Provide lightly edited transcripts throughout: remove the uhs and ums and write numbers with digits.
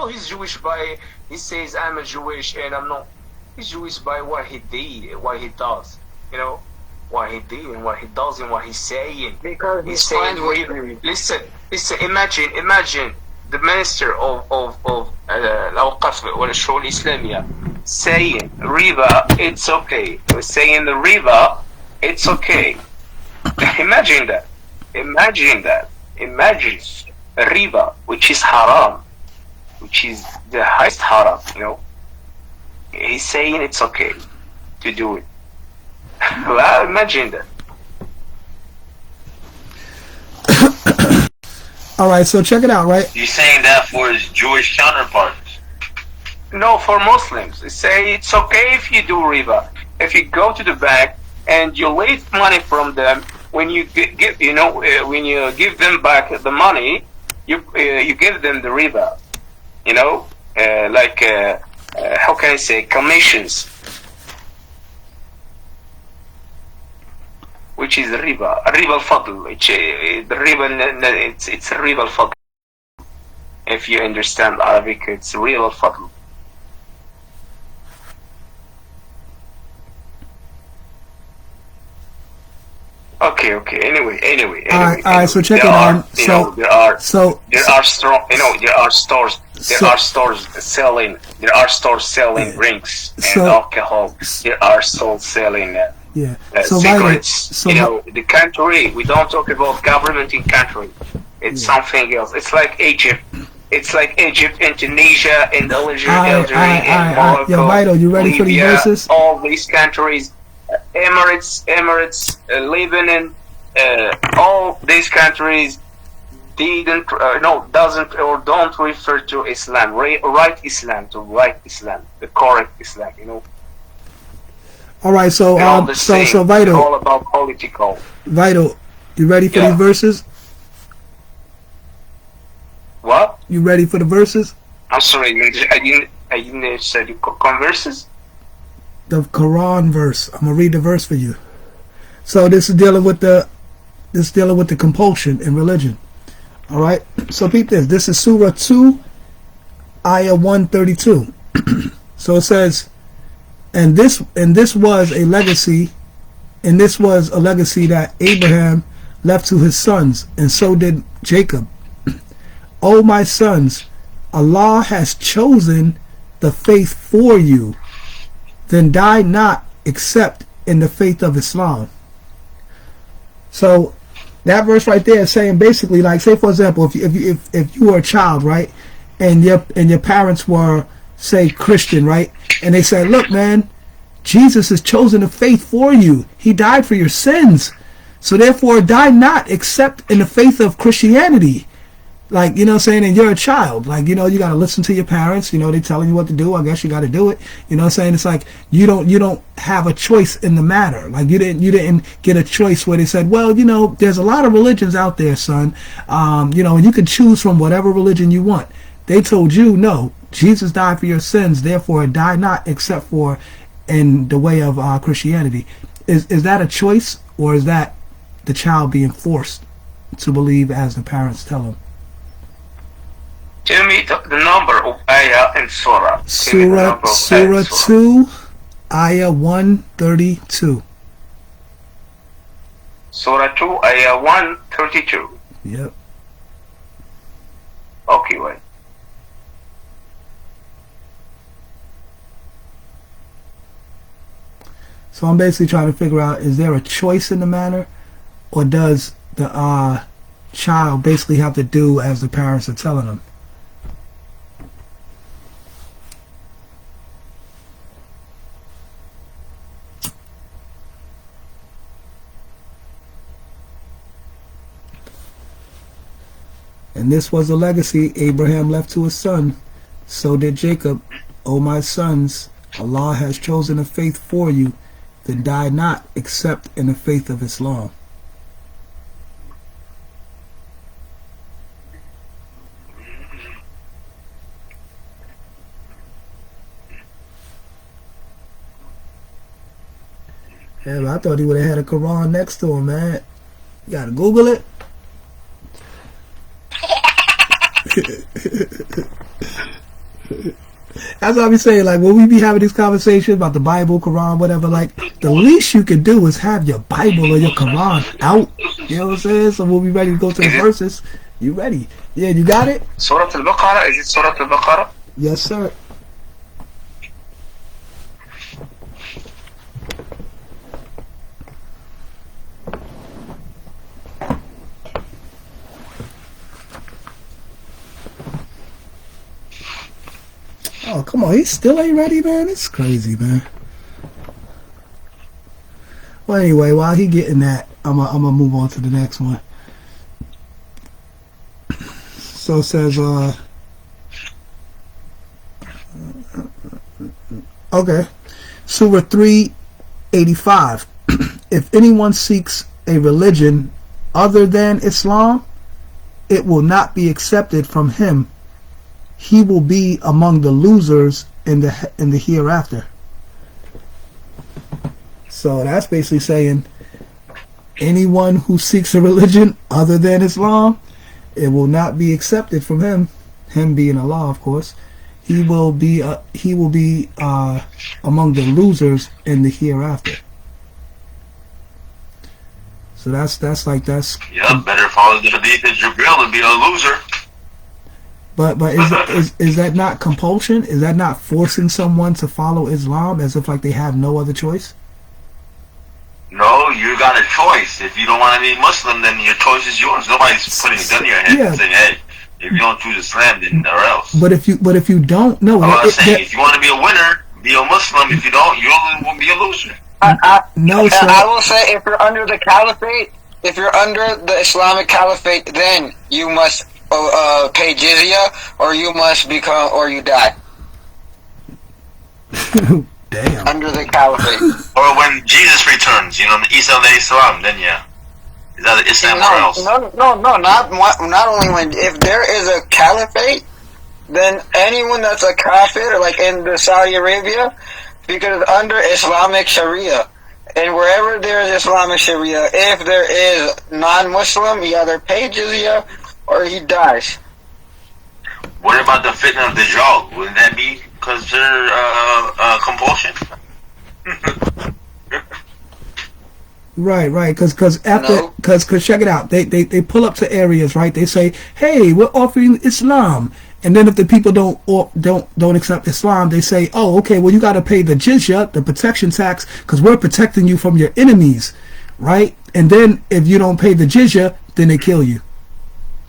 he's Jewish by, he says I'm a Jewish and I'm not. He's Jewish by what he did, what he does. You know, what he did and what he does and what he's saying. Because he's saying, listen, imagine the minister of الأوقاف والشؤون الإسلامية saying riba, it's okay. He's saying the riba, it's okay. Imagine that. Imagine riba, which is haram, which is the highest haram, you know. He's saying it's okay to do it. Well, imagine that. Alright, so check it out, right? You're saying that for his Jewish counterparts? No, for Muslims. They say it's okay if you do riba. If you go to the bank and you leave money from them, when you give, you know, when you give them back the money, you give them the riba. You know, how can I say, commissions, which is riba al-fadl. The riba, it's riba al-fadl. If you understand Arabic, it's riba al-fadl. Okay. Anyway. All right. So check it out. There are stores selling. There are stores selling drinks and alcohol. There are stores selling cigarettes. You know, the country. We don't talk about government in country. It's something else. It's like Egypt. It's like Egypt and Tunisia and Algeria and Morocco. Yo, Vito, you ready for the verses? All these countries. Emirates, Lebanon, all these countries don't refer to Islam, right Islam, the correct Islam, you know. All right, so Vito, all about political. Vito, you ready for these verses? What? You ready for the verses? I'm sorry, I didn't say you converses. The Quran verse. I'm gonna read the verse for you. So this is dealing with the compulsion in religion. All right. So peep this. This is Surah 2, Ayah 132. So it says, and this was a legacy, that Abraham left to his sons, and so did Jacob. O my sons, Allah has chosen the faith for you. Then die not except in the faith of Islam. So that verse right there is saying basically, like, say for example, if you were a child, right, and your parents were, say, Christian, right, and they said, look, man, Jesus has chosen the faith for you. He died for your sins. So therefore, die not except in the faith of Christianity. Like, you know what I'm saying, and you're a child, like, you know, you got to listen to your parents, you know, they telling you what to do, I guess you got to do it, you know what I'm saying. It's like, you don't have a choice in the matter. Like, you didn't get a choice where they said, well, you know, there's a lot of religions out there, son, you know, and you can choose from whatever religion you want. They told you, no, Jesus died for your sins, therefore die not except for in the way of Christianity. Is that a choice, or is that the child being forced to believe as the parents tell them? Tell me the number of ayah and surah. Surah 2, ayah 132. Surah 2, ayah 132. Yep. Okay, wait. So I'm basically trying to figure out, is there a choice in the matter, or does the child basically have to do as the parents are telling them? And this was the legacy Abraham left to his son. So did Jacob. O my sons, Allah has chosen a faith for you. Then die not except in the faith of Islam. Yeah, but I thought he would have had a Quran next to him, man. You gotta Google it. That's what I be saying. Like when we be having these conversations about the Bible, Quran, whatever, like the least you can do is have your Bible or your Quran out. You know what I'm saying? So we'll be ready to go to the verses. You ready? Yeah, you got it? Surah Al-Baqarah? Is it Surah Al-Baqarah? Yes, sir. Oh, come on. He still ain't ready, man. It's crazy, man. Well, anyway, while he getting that, I'm gonna move on to the next one. So it says, okay, Surah 385. If anyone seeks a religion other than Islam, it will not be accepted from him. He will be among the losers in the hereafter. So that's basically saying anyone who seeks a religion other than Islam, it will not be accepted from him. Him being Allah, of course. He will be among the losers in the hereafter. So that's. Yeah, better follow the hadith of Jibril and be a loser. But is that not compulsion? Is that not forcing someone to follow Islam as if like they have no other choice? No, you got a choice. If you don't want to be Muslim, then your choice is yours. Nobody's putting a gun in your head and saying, "Hey, if you don't choose Islam, then or else." But if you don't, no. I'm saying if you want to be a winner, be a Muslim. If you don't, you will be a loser. No, sir. I will say, if you're under the caliphate, if you're under the Islamic caliphate, then you must pay jizya, or you must become, or you die. Damn. Under the caliphate. Or when Jesus returns, you know, Isa alayhi salam, then yeah. Is that Islam or else? No, not only when, if there is a caliphate, then anyone that's a kafir, like in the Saudi Arabia, because under Islamic Sharia, and wherever there is Islamic Sharia, if there is non-Muslim, he either pays jizya or he dies. What about the fitna of the Dajjal? Wouldn't that be considered compulsion? Right, because check it out. They pull up to areas, right? They say, "Hey, we're offering Islam," and then if the people don't accept Islam, they say, "Oh, okay, well you got to pay the jizya, the protection tax, because we're protecting you from your enemies," right? And then if you don't pay the jizya, then they kill you.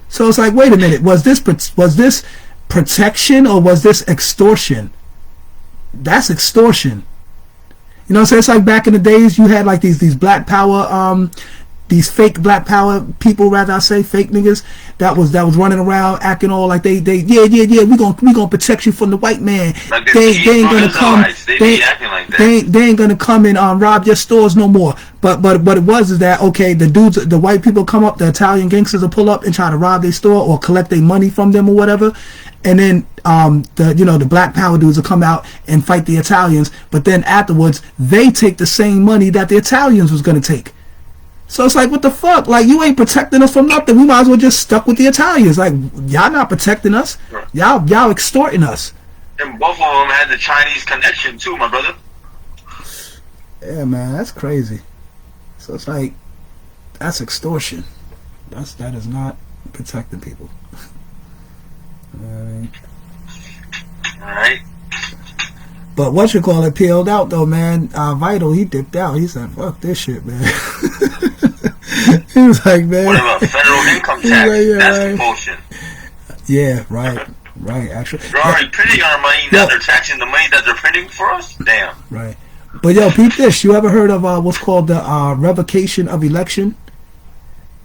So it's like, wait a minute, was this protection or was this extortion? That's extortion. You know what I'm saying? It's like back in the days you had like these black power, these fake black power people, rather I say, fake niggas that was running around acting all like we gonna protect you from the white man. Like they ain't gonna come. They ain't gonna come and rob your stores no more. But it was is that okay? The white people come up, the Italian gangsters will pull up and try to rob their store or collect their money from them or whatever. And then the black power dudes will come out and fight the Italians, but then afterwards they take the same money that the Italians was gonna take. So it's like, what the fuck? Like, you ain't protecting us from nothing. We might as well just stuck with the Italians. Like, y'all not protecting us. Y'all extorting us. And both of them had the Chinese connection too, my brother. Yeah, man, that's crazy. So it's like, that's extortion. That is not protecting people. You know what I mean? Alright. But what you call it peeled out though, man. Vital, he dipped out. He said, "Fuck this shit, man." He was like, "Man, what about federal income tax? Like, yeah, that's compulsion." Yeah, right. Actually, they're already printing our money. Now they're taxing the money that they're printing for us. Damn. Right. But yo, peep this. You ever heard of what's called the revocation of election?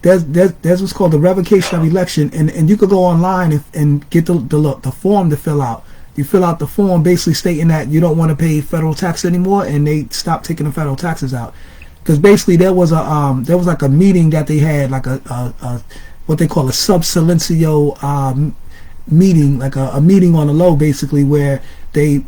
There's what's called the revocation of election, and you could go online and get the form to fill out. You fill out the form basically stating that you don't want to pay federal tax anymore, and they stopped taking the federal taxes out. Because basically there was like a meeting that they had, like a what they call a sub silencio meeting, like a meeting on the low, basically, where they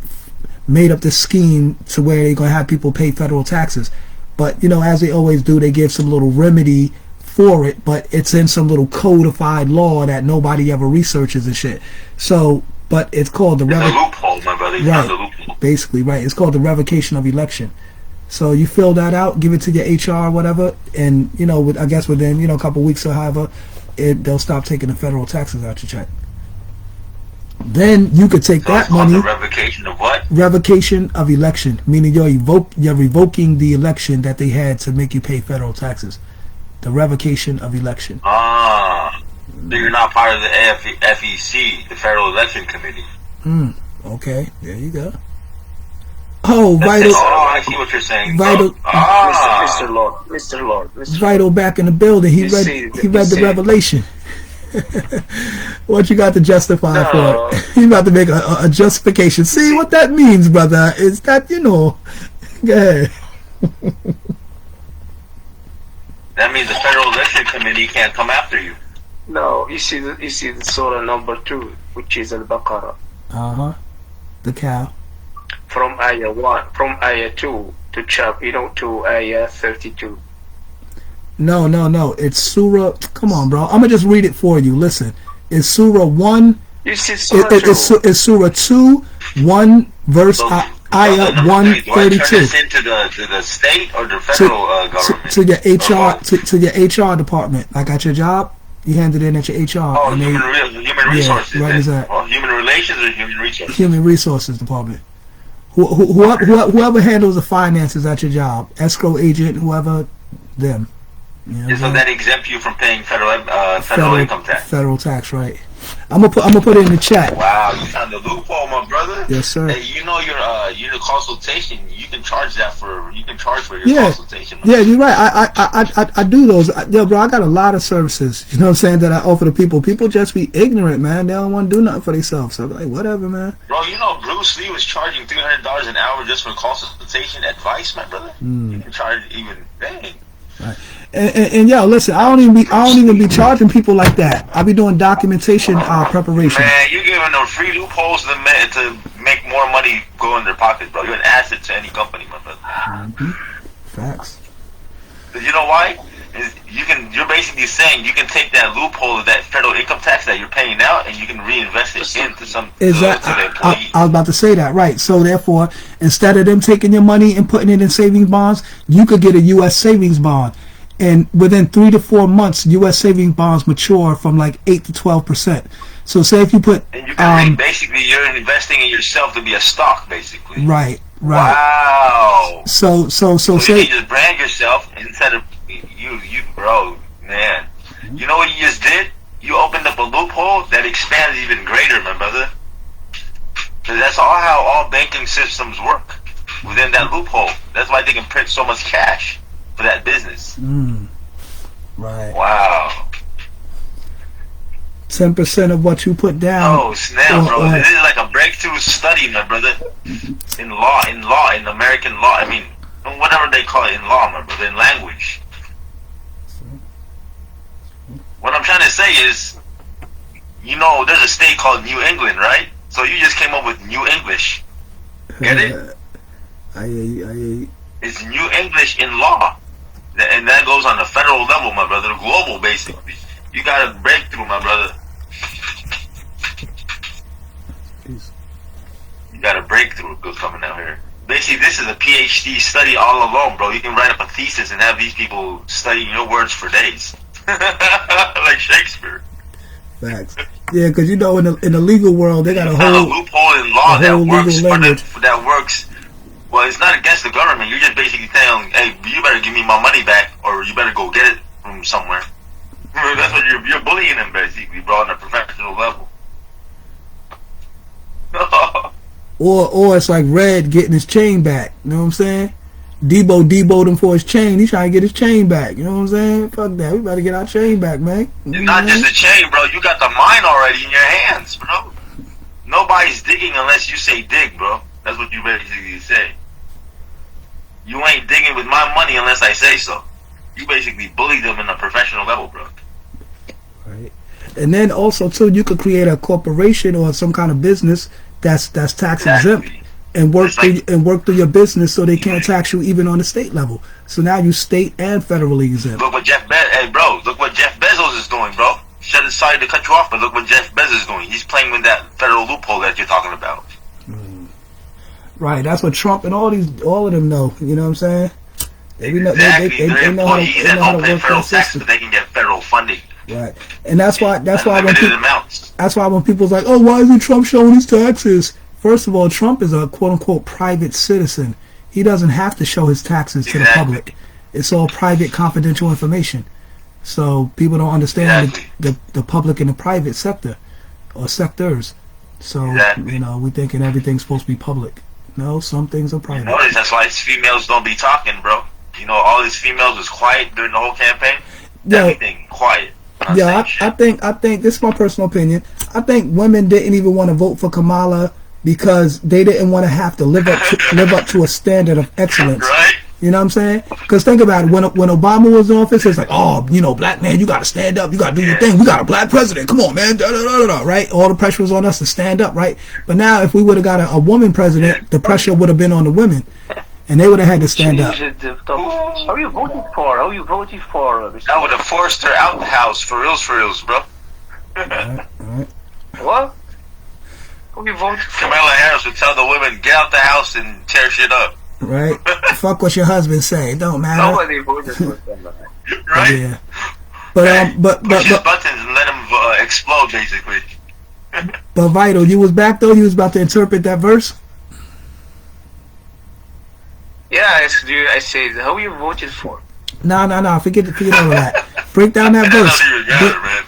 made up this scheme to where they're gonna have people pay federal taxes. But as they always do, they give some little remedy for it, but it's in some little codified law that nobody ever researches and shit. So But it's called the loophole, my brother. You found the loophole. Basically, right. It's called the revocation of election. So you fill that out, give it to your HR or whatever, and I guess within a couple weeks or however, they'll stop taking the federal taxes out your check. Then you could take that money. The revocation of what? Revocation of election, meaning you're revoking the election that they had to make you pay federal taxes. The revocation of election. So you're not part of the FEC, the Federal Election Committee. Okay, there you go. Oh, Vital. I see what you're saying. Vital. Mr. Lord. Vital back in the building. He read the Revelation. What you got to justify for it? He's about to make a justification. See what that means, brother? Is that go ahead. That means the Federal Election Committee can't come after you. No, you see the surah number 2, which is Al-Baqarah. The cow. From ayah 1, from ayah 2 to to ayah 32. No. It's surah. Come on, bro. I'm gonna just read it for you. Listen, it's surah 1. You see surah 2. It's surah 2, 1 verse ayah 132. Do I turn this into the state or the federal government? To your HR to your HR department. Like at your job, you hand it in at your HR. Oh, human resources. Yeah, right, exactly. Well, human relations or human resources? Human resources department. Whoever handles the finances at your job, escrow agent, whoever, them. So that exempt you from paying federal income tax. Federal tax, right? I'm gonna put it in the chat. Wow, you found the loophole, my brother. Yes, sir. Hey, your consultation. You can charge for your consultation. Yeah, you're right. I do those. Bro, I got a lot of services. You know what I'm saying, that I offer to people. People just be ignorant, man. They don't want to do nothing for themselves. So I'm like, whatever, man. Bro, Bruce Lee was charging $300 an hour just for consultation advice, my brother. You can charge even dang. Right. And yo, listen, I don't even be charging people like that. I be doing documentation preparation. Man, you're giving them free loopholes to make more money go in their pockets, bro. You're an asset to any company, my brother. Facts. Because you know why? You're basically saying you can take that loophole of that federal income tax that you're paying out and you can reinvest it into some to the employee. I was about to say that, right. So therefore, instead of them taking your money and putting it in savings bonds, you could get a U.S. savings bond. And within 3 to 4 months, U.S. savings bonds mature from like 8 to 12%. So say if you put... And you can basically, you're investing in yourself to be a stock, basically. Right. Wow. So say... you can just brand yourself instead of... You bro, man. You know what you just did? You opened up a loophole that expands even greater, my brother. Because that's how all banking systems work. Within that loophole. That's why they can print so much cash for that business. Right. Wow. 10% of what you put down. Oh snap, bro! This is like a breakthrough study, my brother. In American law. I mean, whatever they call it in law, my brother. In language. What I'm trying to say is, there's a state called New England, right? So you just came up with New English. Get it? It's New English in law. And that goes on the federal level, my brother. Global, basically. You got a breakthrough, my brother. You got a breakthrough coming out here. Basically, this is a PhD study all alone, bro. You can write up a thesis and have these people studying your words for days. Like Shakespeare. Facts. Yeah, because in the legal world, they got a whole loophole in law that works. Well, it's not against the government. You're just basically telling, hey, you better give me my money back, or you better go get it from somewhere. That's what you're bullying them, basically, bro, on a professional level. Or it's like Red getting his chain back. You know what I'm saying? Debo'd him for his chain. He's trying to get his chain back. You know what I'm saying? Fuck that. We better get our chain back, man. It's not just the chain, bro. You got the mine already in your hands, bro. Nobody's digging unless you say dig, bro. That's what you basically say. You ain't digging with my money unless I say so. You basically bully them in a professional level, bro. Right. And then also, too, you could create a corporation or some kind of business that's tax exempt and work through your business so they can't tax you even on the state level. So now you state and federally exempt. Look what Jeff Bezos is doing, bro. said it sorry to cut you off, but look what Jeff Bezos is doing. He's playing with that federal loophole that you're talking about. Right, that's what Trump and all of them know. You know what I'm saying? Exactly. They know how to work federal that taxes, system. but they can get federal funding. Right, and that's why when people's like, oh, why isn't Trump showing his taxes? First of all, Trump is a quote unquote private citizen. He doesn't have to show his taxes to the public. It's all private, confidential information. So people don't understand the public and the private sector or sectors. So we thinking everything's supposed to be public. No, some things are private. Notice that's why females don't be talking, bro. All these females was quiet during the whole campaign. Yeah. Everything quiet. Yeah, I think this is my personal opinion. I think women didn't even want to vote for Kamala because they didn't want to have to live up to a standard of excellence. Right. You know what I'm saying? Because think about it. When Obama was in office, it's like, oh, black man, you got to stand up. You got to do your thing. We got a black president. Come on, man. Da, da, da, da, right? All the pressure was on us to stand up, right? But now, if we would have got a woman president, the pressure would have been on the women. And they would have had to stand up. How are you voting for? How are you voting for? That would have forced her out the house. For reals, bro. All right. What? Who you voting for? Kamala Harris would tell the women, get out the house and tear shit up. Right? Fuck what your husband say. It don't matter. Nobody voted for somebody. Right? Yeah. But push his buttons and let him explode, basically. But Vital, you was back though. You was about to interpret that verse. Yeah, I said, how you voted for? No. Forget all of that. Break down that verse.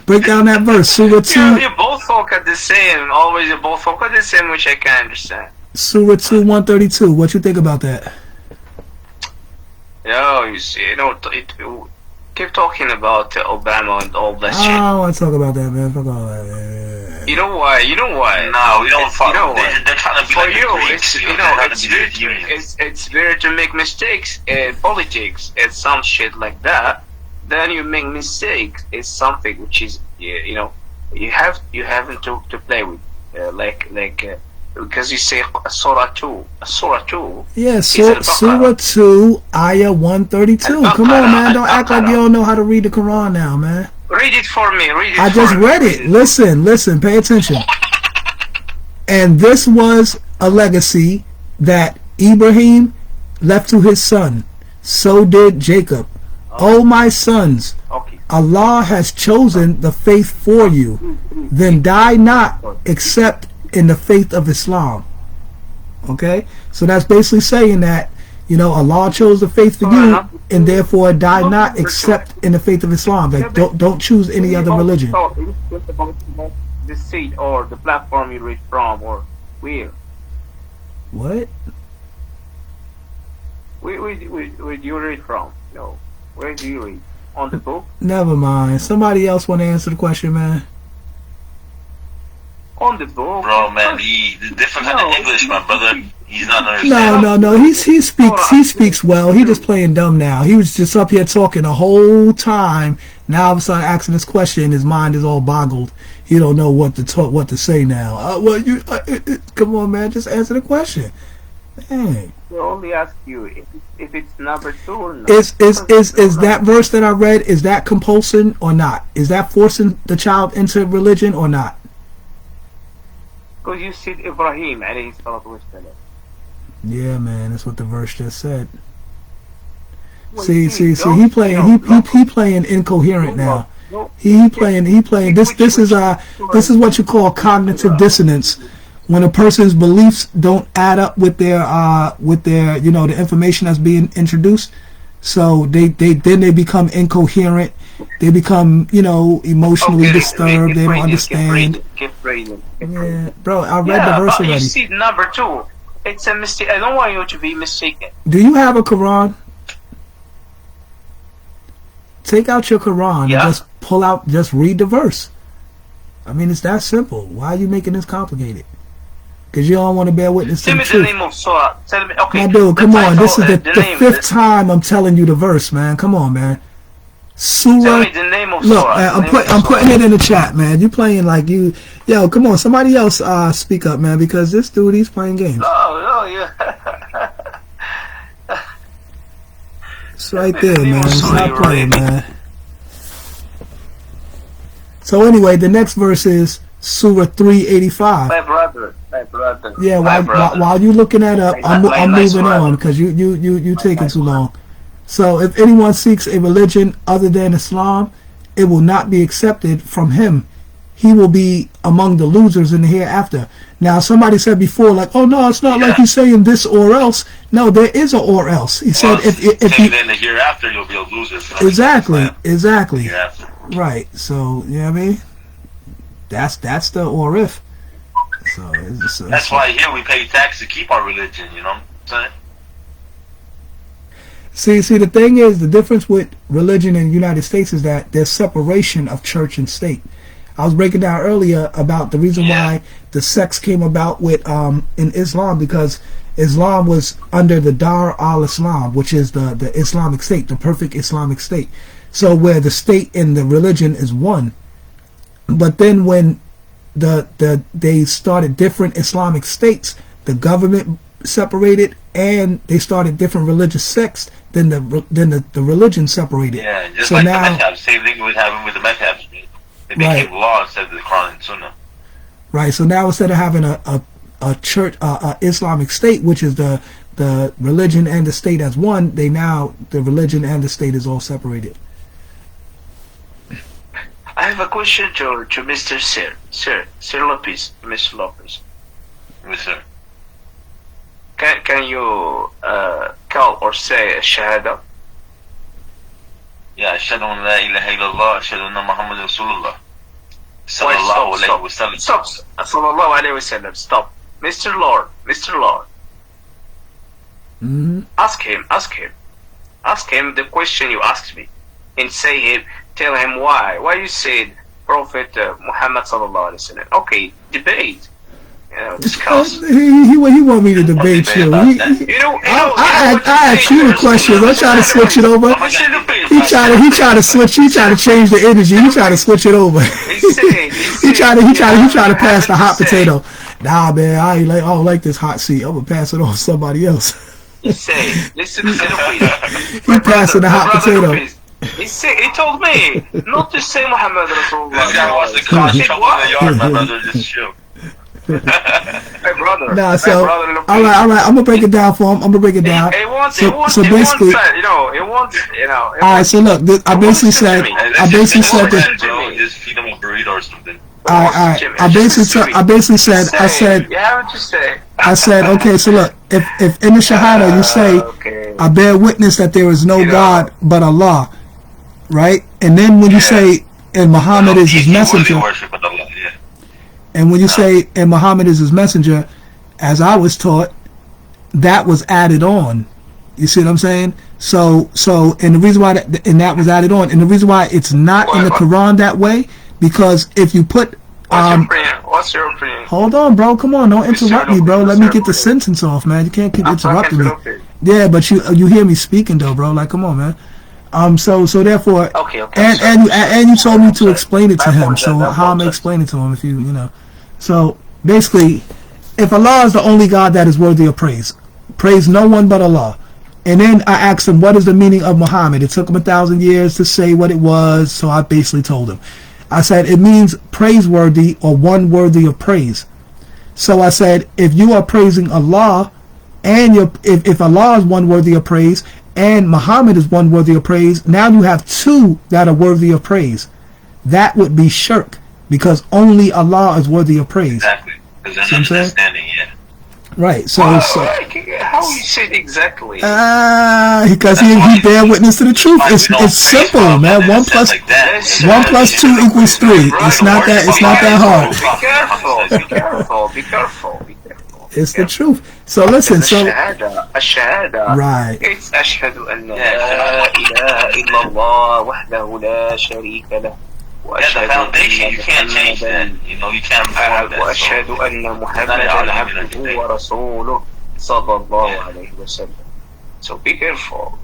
Break down that verse. Surah 2. You both talk at the same. Always you both talk at the same, which I can't understand. Surah 2, 132. What you think about that? No, you see, keep talking about Obama and all that shit. I don't want to talk about that, man. Fuck all that, man. You know why? No, we don't fuck. They're trying to be for like you, the Greeks, it's better to make mistakes in politics and some shit like that. Then you make mistakes. It's something which is you haven't to play with because you say Surah 2. Yeah, Surah 2, Ayah 132. Come on, man. Don't act like you don't know how to read the Quran now, man. Read it for me. I just read it. Listen. Pay attention. And this was a legacy that Ibrahim left to his son. So did Jacob. O my sons, Allah has chosen the faith for you. Then die not except in the faith of Islam. Okay? So that's basically saying that, Allah chose the faith for you, and therefore die not except in the faith of Islam. Like, don't choose any other religion. The seat or the platform you read from, or where? What? Where do you read from? No. Where do you read? On the book? Never mind. Somebody else want to answer the question, man? On the book. Bro, man, the different kind of English, my brother. He's not understanding. No. He speaks well. He just playing dumb now. He was just up here talking the whole time. Now all of a sudden asking this question, his mind is all boggled. He don't know what to say now. Come on, man, just answer the question. Dang. We only ask you if it's number 2 or not. Is that verse that I read, is that compulsion or not? Is that forcing the child into religion or not? Because you said Ibrahim alayhi salatu wasalam. Yeah, man, that's what the verse just said. See, he playing incoherent now. He playing. This is what you call cognitive dissonance. When a person's beliefs don't add up with their the information that's being introduced, so they become incoherent. They become emotionally disturbed. They don't understand. Yeah, bro, I read the verse already. You see number 2. It's a mistake. I don't want you to be mistaken. Do you have a Quran? Take out your Quran and just read the verse. I mean, it's that simple. Why are you making this complicated? Because you don't want to bear witness to the truth. Tell me the name of Surah. Tell me, okay. My dude, come on. This is the 5th time I'm telling you the verse, man. Come on, man. Surah. Tell me the name of Look, Surah. I'm putting it in the chat, man. You playing like you. Yo, come on. Somebody else speak up, man, because this dude, he's playing games. Oh, yeah. It's right there, man. Stop playing, man. So anyway, the next verse is Surah 385. My brother. Yeah, brother. while you looking that up, I'm moving on because you taking too long. So if anyone seeks a religion other than Islam, it will not be accepted from him. He will be among the losers in the hereafter. Now, somebody said before, like, oh no, it's not like he's saying this or else. No, there is a or else. He said if you in the hereafter, you'll be a loser. Exactly. Hereafter. Right. So you know what I mean? That's the or if. So that's why here we pay tax to keep our religion. You know what I'm saying? See, the thing is, the difference with religion in the United States is that there's separation of church and state. I was breaking down earlier about the reason why the sects came about with in Islam, because Islam was under the Dar al-Islam, which is the Islamic state, the perfect Islamic state. So where the state and the religion is one. But then when they started different Islamic states, the government separated, and they started different religious sects. Then the religion separated. Yeah, just so like now, the madhabs. Same thing was happening with the madhabs. It became law instead of the Quran and Sunnah. Right. So now instead of having a church, Islamic state, which is the religion and the state as one, the religion and the state is all separated. I have a question to Mr. Sir Lopez, Mr. Lopez. Yes, sir. Can you call or say a shahada? Yeah, ashhadu an la ilaha illallah, ashhadu anna Muhammad Rasulullah. Sallallahu alayhi wa sallam. Stop. Sallallahu alayhi wa sallam. Stop. Mr. Lord. Mm-hmm. Ask him the question you asked me, and tell him why you said Prophet Muhammad sallallahu alayhi wa sallam. Okay, debate. Discuss. He want me to debate you. I asked you the questions. I'm trying to switch it over. He try to switch. He try to change the energy. He try to switch it over. He try to pass the hot potato. Nah, man, I don't like this hot seat. I'm gonna pass it on to somebody else. Listen, he passing the hot potato. He told me not to say Muhammad Rasulullah. This guy wants to cause trouble in the yard, my brother. Just chill. Hey brother. Nah, so all right. I'm gonna break it down for him. He wants, basically, he wants. All right. So look, I basically said that. Just feed him a burrito or something. All right. I basically said. I said, okay. So look, if in the Shahada you say, I bear witness that there is no God but Allah, right? And then when you say, and Muhammad is his messenger. And when you say, and Muhammad is his messenger, as I was taught, that was added on. You see what I'm saying? So, and the reason why that was added on, and the reason why it's not in the Quran that way, because if you put, what's your opinion? Hold on, bro. Come on, don't interrupt me, bro. Let me get the sentence off, man. You can't keep interrupting me. Yeah, but you hear me speaking though, bro. Like, come on, man. So therefore, okay. And you told me to explain it to him. So how am I explaining to him if you know? So basically, if Allah is the only God that is worthy of praise no one but Allah. And then I asked him, what is the meaning of Muhammad? It took him 1,000 years to say what it was. So I basically told him. I said it means praiseworthy or one worthy of praise. So I said, if you are praising Allah, and if Allah is one worthy of praise, and Muhammad is one worthy of praise, now you have two that are worthy of praise. That would be shirk, because only Allah is worthy of praise. Exactly. Because there's understanding, yeah. Right. So how you said exactly? Because he bear witness to the truth. It's simple, man. 1 plus 2 equals 3. It's not that hard. Be careful. It's the truth. So listen. So الشهادة. Right. It's أشهد أن لا إله إلا الله وحده لا شريك له. That's the foundation. You can't change that. You can't follow that. وأشهد أن محمدا عبده ورسوله صلى الله عليه وسلم. So be careful.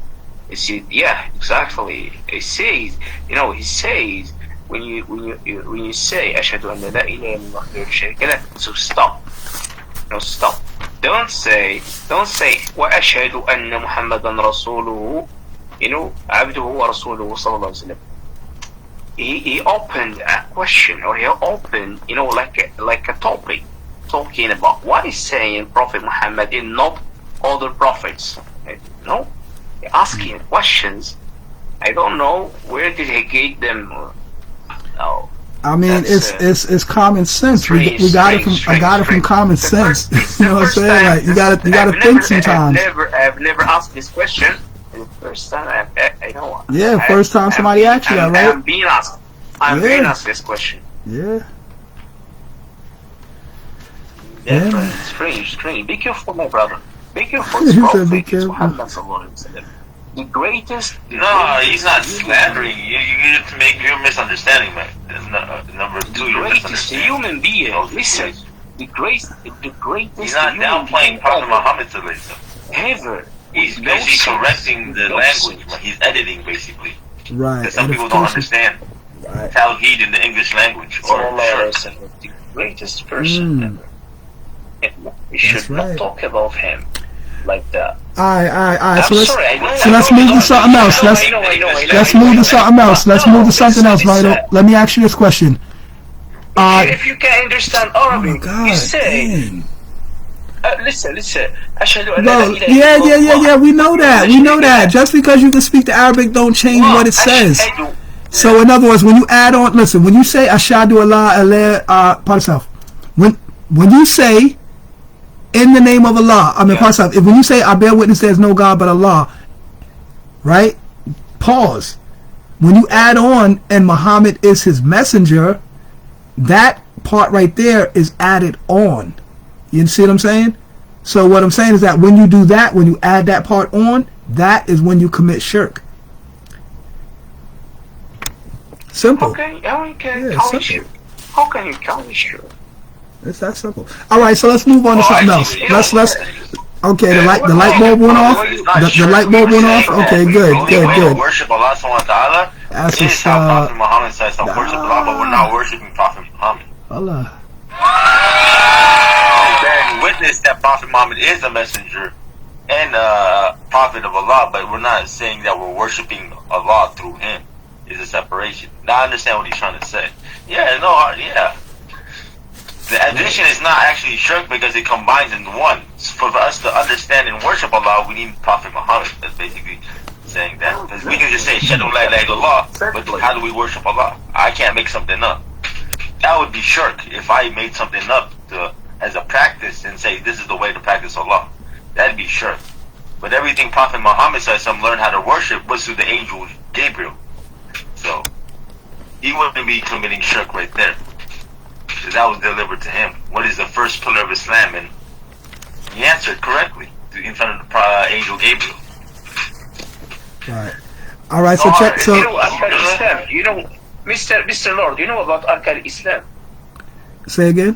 You see, yeah, exactly. It says, he says when you say أشهد أن لا إله إلا الله وحده لا شريك له. So stop. No, stop. Don't say وأشهد أن محمدا رسوله عبده ورسوله صلى الله عليه وسلم. he opened a question, or he opened, like a topic, talking about what is saying Prophet Muhammad and not other prophets. Asking questions. I don't know where did he get them. No. I mean, it's common sense. We got it from common sense. You know what I'm saying? Like, you gotta think sometimes. I've never asked this question. The first time I know. Yeah, first time somebody asked you that, right? I'm being asked. Being asked this question. Yeah. Yeah, man. Strange. Be careful, my brother. Be careful. Be careful. The greatest. No, he's not slandering. You're misunderstanding, man. Number two, you're misunderstanding. Human being. Listen, the greatest. He's not downplaying Prophet Muhammad ever. He's basically correcting the language. He's editing, basically. Right. Because some people don't understand Tawheed in the English language. Or the greatest person ever. And we should not talk about him like that. Alright. So let's move to something else. Let's move to something else. Let's move to something else, Vital. Let me ask you this question. If you can understand Arabic, you say. Listen. Bro, yeah. We know that. Just because you can speak the Arabic, don't change what it says. So in other words, when you add on, listen, when you say Ashhadu Allah, part yourself. When you say in the name of Allah, when you say I bear witness there's no God but Allah, right? Pause. When you add on and Muhammad is his messenger, that part right there is added on. You see what I'm saying? So what I'm saying is that when you do that, when you add that part on, that is when you commit shirk. Simple. Okay. How can you call me shirk? It's that simple. All right, so let's move on to something else. Let's. Okay, the light bulb went off. The light bulb went off. Okay, good. Worship Allah subhanahu wa ta'ala. That's just how Prophet Muhammad says to worship Allah, but we're not worshiping Prophet Muhammad. Allah. Bearing witness that Prophet Muhammad is a messenger and a prophet of Allah, but we're not saying that we're worshiping Allah through him. It's a separation. Now I understand what he's trying to say. Yeah. The addition is not actually shirk because it combines in one. For us to understand and worship Allah, we need Prophet Muhammad. That's basically saying that. Because we can just say, Shadu la ilaha illallah, but how do we worship Allah? I can't make something up. That would be shirk if I made something up as a practice and say, this is the way to practice Allah. That'd be shirk. But everything Prophet Muhammad says some learn how to worship was through the angel Gabriel. So, he wouldn't be committing shirk right there. That was delivered to him. What is the first pillar of Islam? And he answered correctly in front of the angel Gabriel. Right. All right. So check. So Islam. Mr. Lord. You know about Arkan Islam? Say again.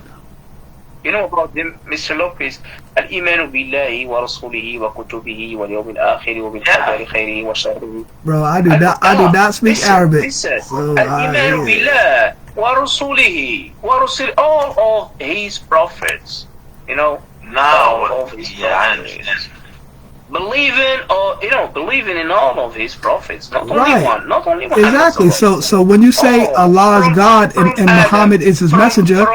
You know about them, Mr. Lopez? Al-Imanu billahi wa rasulihi wa kutubihi wa yawmil akhir wa bil qadari khairihi wa sharrihi. Bro, I do not speak Arabic. Listen. Al-Imanu billahi wa rasulihi wa rusul all of his prophets. I understand. Believing in all of his prophets, not only one. Exactly. So when you say Allah is God and Muhammad is his messenger,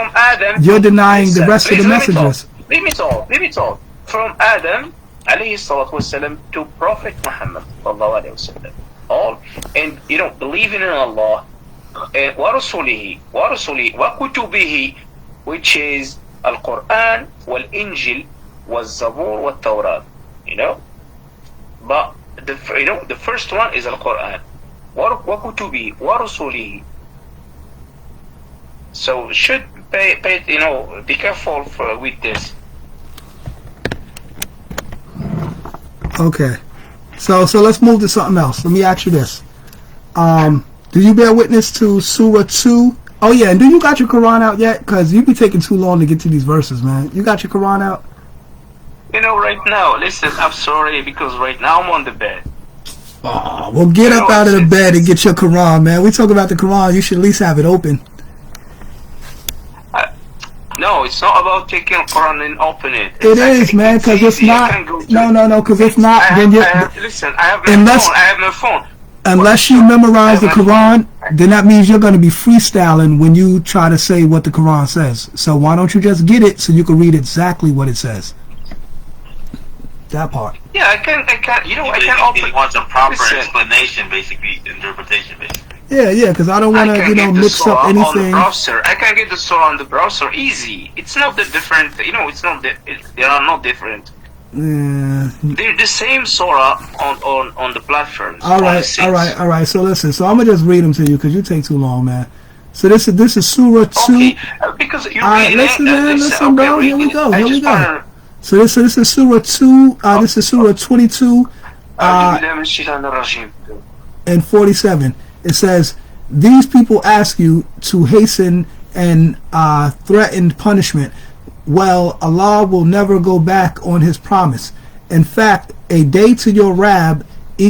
you're denying the rest of the messengers. Let me talk. From Adam alayhi salatu wasalam to Prophet Muhammad sallallahu alayhi wasallam. All, and believing in Allah, wa rasulihi wa kutubihi, which is Al-Quran, wal-Injil, wal-Zabur, wal-Tawrat. But the first one is Al-Quran. Wa kutubihi wa rasulihi. So should be careful with this. Okay. So let's move to something else. Let me ask you this. Do you bear witness to Surah 2? Oh yeah, and do you got your Quran out yet? Because you be taking too long to get to these verses, man. You got your Quran out? Right now, listen, I'm sorry, because right now I'm on the bed. Oh, well, get up out of the bed and get your Quran, man. We talk about the Quran, you should at least have it open. No, it's not about taking Quran and open it. It is, man, because it's not. No, because if not, then you. Listen, I have my phone. unless you memorize the Quran, then that means you're going to be freestyling when you try to say what the Quran says. So why don't you just get it so you can read exactly what it says? That part. Yeah, I can. You know, I can open. He wants a proper explanation, basically, interpretation, basically. Yeah, because I don't want to, mix up anything. On the browser. I can get the surah on the browser easy. It's not the different. It's not. They are not different. Yeah. They're the same surah on the platform. All right. So listen. So I'm gonna just read them to you because you take too long, man. So this is Surah 2. Okay, because you're reading. Listen, bro. Here we go. So this is Surah 2. This is Surah 22. And 47. It says, "These people ask you to hasten and threaten punishment. Well, Allah will never go back on His promise. In fact, a day to your Rabb is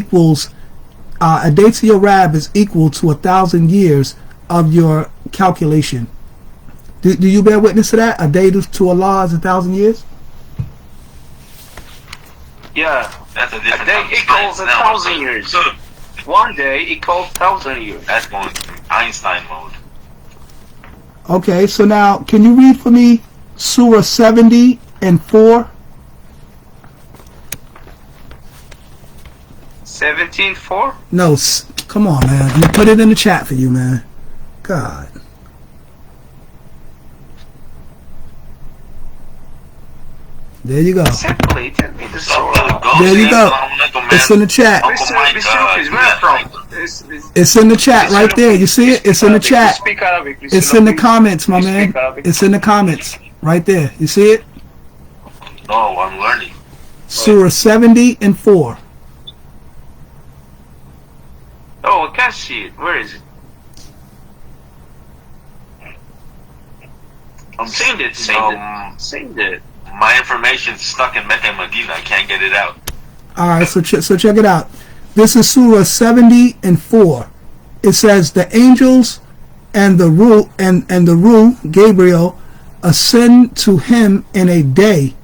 equal to 1,000 years of your calculation." Do you bear witness to that? A day to Allah is 1,000 years. Yeah, a day equals 1,000 years. 1 day equals 1,000 years. That's going Einstein mode. Okay, so now can you read for me Surah 70 and 4? 17:4? No, come on, man. I'm gonna put it in the chat for you, man. God. There you go. Simply tell me the surah. There you go. It's in the chat. It's in the chat right there. You see it? It's in the chat. It's in the comments, my man. It's in the comments right there. You see it? No, I'm learning. Surah 70 and 4. Oh, I can't see it. Where is it? I'm saying it. My information's stuck in Mecca and Medina. I can't get it out. All right, so check it out. This is Surah 70 and 4. It says, "The angels and the Ruh Gabriel ascend to him in a day,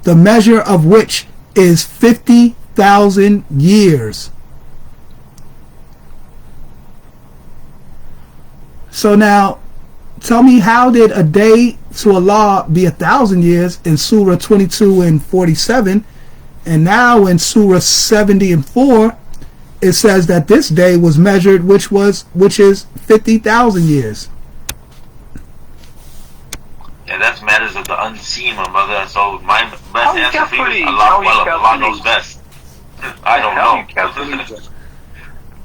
the measure of which is 50,000 years." So now, tell me, how did a day to Allah be 1,000 years in Surah 22 and 47, and now in Surah 70 and 4, it says that this day was measured, which is 50,000 years. Yeah, that's matters of the unseen, my brother. So my best answer for you is Allah knows best. I don't know.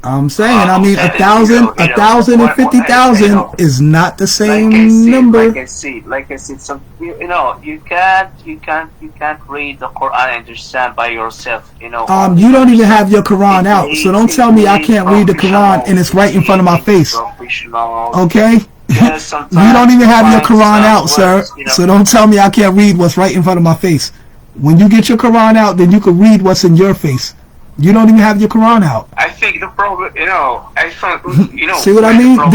I'm saying, 1,000 and 50,000 is not the same number. Like I said, some you can't read the Quran and understand by yourself. You don't even have your Quran out, so don't tell me I can't read the Quran and it's right in front of my face. Okay? You don't even have your Quran out, sir. So don't tell me I can't read what's right in front of my face. When you get your Quran out, then you can read what's in your face. You don't even have your Quran out. I think the problem, See what I mean? No.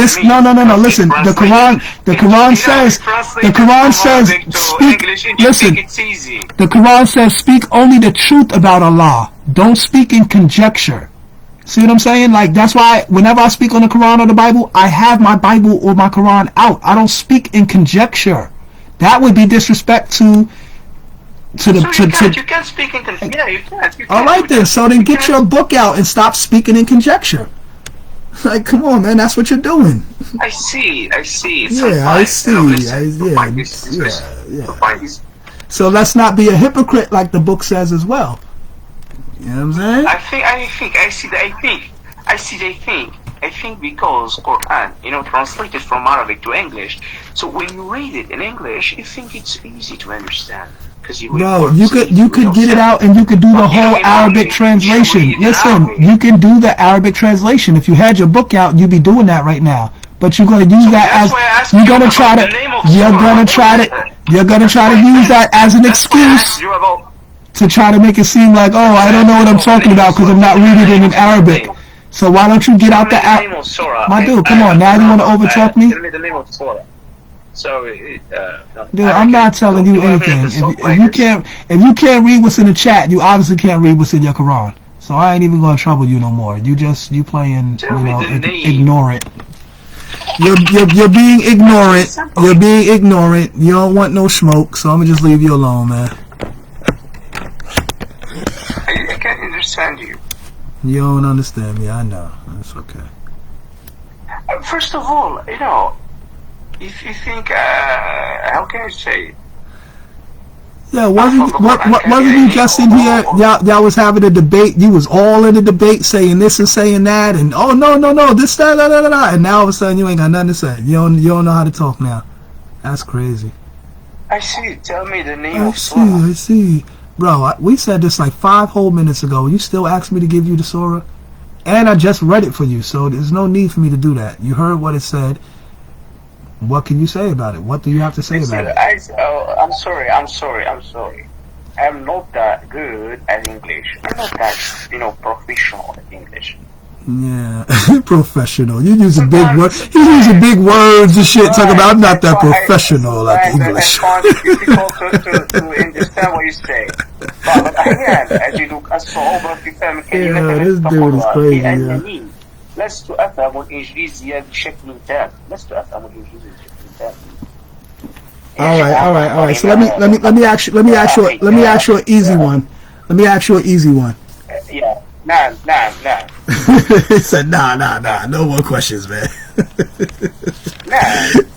Listen, the Quran says, the Quran says, speak only the truth about Allah. Don't speak in conjecture. See what I'm saying? Like, that's why whenever I speak on the Quran or the Bible, I have my Bible or my Quran out. I don't speak in conjecture. That would be disrespect to you can't speak in conjecture. Yeah, you can't. All right then. So then get your book out and stop speaking in conjecture. Like, come on, man. That's what you're doing. I see. I see. So let's not be a hypocrite, like the book says as well. You know what I'm saying? I think because Quran, translated from Arabic to English. So when you read it in English, you think it's easy to understand. Bro, you could get it out and you could do the whole Arabic translation. Listen, you can do the Arabic translation. If you had your book out, you'd be doing that right now. But you're gonna use that as you're gonna try to use that as an excuse to try to make it seem like, oh, I don't know what I'm talking about because I'm not reading it in Arabic. So why don't you get out the app? My dude, come on, now you want to overtalk me? Dude, I'm not telling you anything. If you can't read what's in the chat, you obviously can't read what's in your Quran. So I ain't even gonna trouble you no more. You playing, ignore it. You're being ignorant. You're being ignorant. You don't want no smoke, so I'm gonna just leave you alone, man. I can't understand you. You don't understand me. I know. That's okay. First of all, if you think, how can I say it? Yeah, wasn't you just in here? Y'all was having a debate. You was all in the debate, saying this and saying that, and no, this and now all of a sudden you ain't got nothing to say. You don't know how to talk now. That's crazy. I see. Tell me the name of Surah. I see, bro. We said this like 5 whole minutes ago. You still ask me to give you the Surah, and I just read it for you, so there's no need for me to do that. You heard what it said. What can you say about it? What do you have to say about it? I'm sorry. I'm not that good at English. I'm not that, professional at English. Yeah, professional. You using big words. You using big words and shit. Talking about I'm not that professional at English. It's difficult to understand what you say. But أحيانا أجدك الصعوبة في فهم كلمات لأنني لست أفهم الإنجليزية بشكل تام. All right. So let me ask you an easy one. Yeah. Nah. He said, nah. No more questions, man.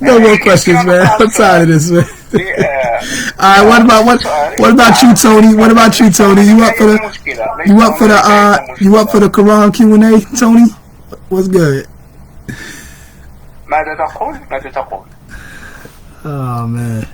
No more questions, man. I'm tired of this, man. All right. What about you, Tony? You up for the Quran Q&A, Tony? What's good? ماذا تقول؟ Oh man.